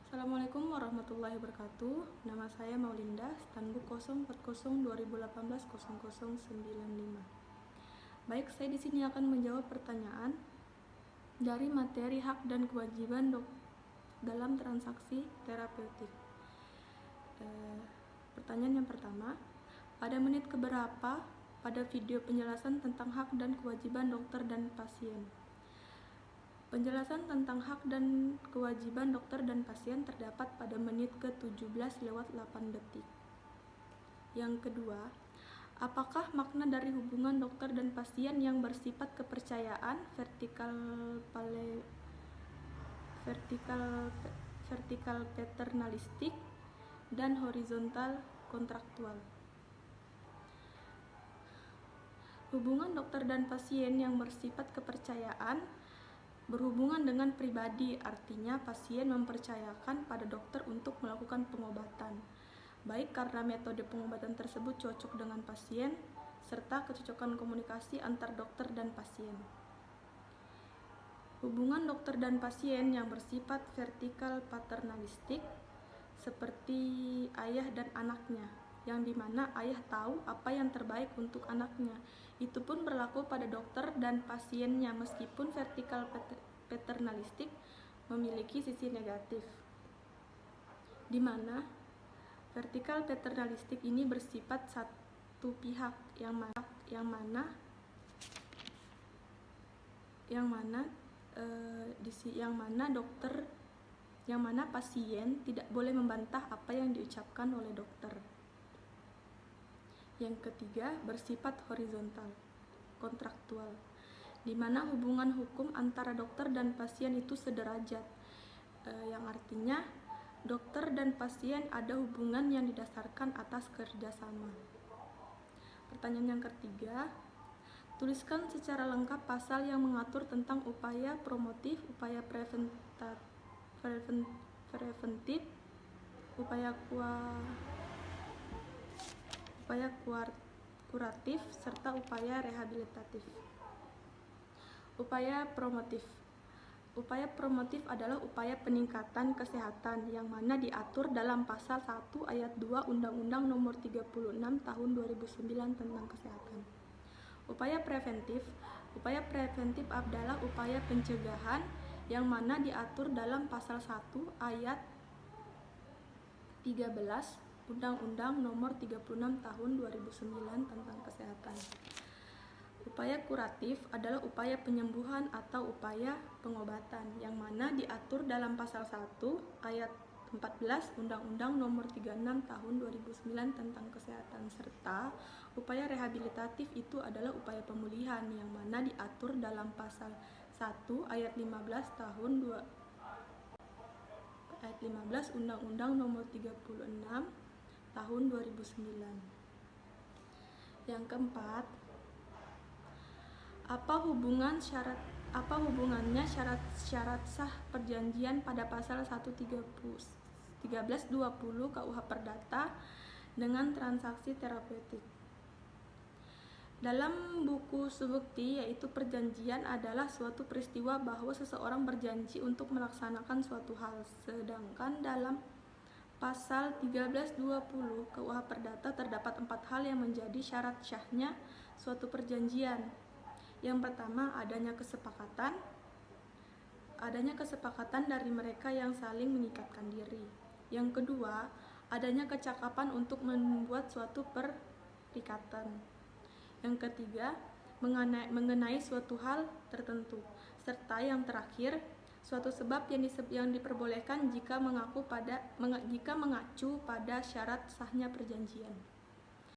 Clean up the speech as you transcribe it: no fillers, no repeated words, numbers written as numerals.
Assalamualaikum warahmatullahi wabarakatuh. Nama saya Maulinda, Stanbook 04020180095. Baik, saya di sini akan menjawab pertanyaan dari materi hak dan kewajiban dalam transaksi terapeutik. Pertanyaan yang pertama, pada menit keberapa pada video penjelasan tentang hak dan kewajiban dokter dan pasien? Penjelasan tentang hak dan kewajiban dokter dan pasien terdapat pada menit ke-17:08. Yang kedua, apakah makna dari hubungan dokter dan pasien yang bersifat kepercayaan vertikal paternalistik dan horizontal kontraktual? Hubungan dokter dan pasien yang bersifat kepercayaan berhubungan dengan pribadi, artinya pasien mempercayakan pada dokter untuk melakukan pengobatan, baik karena metode pengobatan tersebut cocok dengan pasien, serta kecocokan komunikasi antar dokter dan pasien. Hubungan dokter dan pasien yang bersifat vertikal paternalistik seperti ayah dan anaknya, yang dimana ayah tahu apa yang terbaik untuk anaknya. Itu pun berlaku pada dokter dan pasiennya, meskipun vertikal paternalistik memiliki sisi negatif, di mana vertikal paternalistik ini bersifat satu pihak, yang mana pasien tidak boleh membantah apa yang diucapkan oleh dokter. Yang ketiga, bersifat horizontal kontraktual, di mana hubungan hukum antara dokter dan pasien itu sederajat, yang artinya dokter dan pasien ada hubungan yang didasarkan atas kerjasama. Pertanyaan yang ketiga, tuliskan secara lengkap pasal yang mengatur tentang upaya promotif, upaya preventif, upaya kuratif, serta upaya rehabilitatif. Upaya promotif. Upaya promotif adalah upaya peningkatan kesehatan yang mana diatur dalam pasal 1 ayat 2 Undang-Undang Nomor 36 Tahun 2009 tentang kesehatan. Upaya preventif. Upaya preventif adalah upaya pencegahan yang mana diatur dalam pasal 1 ayat 13 Undang-Undang Nomor 36 Tahun 2009 tentang kesehatan. Upaya kuratif adalah upaya penyembuhan atau upaya pengobatan yang mana diatur dalam pasal 1 ayat 14 Undang-Undang Nomor 36 Tahun 2009 tentang kesehatan, serta upaya rehabilitatif itu adalah upaya pemulihan yang mana diatur dalam pasal 1 ayat 15 Undang-Undang Nomor 36 Tahun 2009. Yang keempat, apa hubungannya syarat sah perjanjian pada pasal 1320 KUH Perdata dengan transaksi terapeutik? Dalam buku Subukti, yaitu perjanjian adalah suatu peristiwa bahwa seseorang berjanji untuk melaksanakan suatu hal, sedangkan dalam pasal 1320 KUH Perdata terdapat 4 hal yang menjadi syarat syahnya suatu perjanjian. Yang pertama, adanya kesepakatan dari mereka yang saling mengikatkan diri. Yang kedua, adanya kecakapan untuk membuat suatu perikatan. Yang ketiga, mengenai suatu hal tertentu. Serta yang terakhir, suatu sebab yang diperbolehkan jika mengacu pada syarat sahnya perjanjian.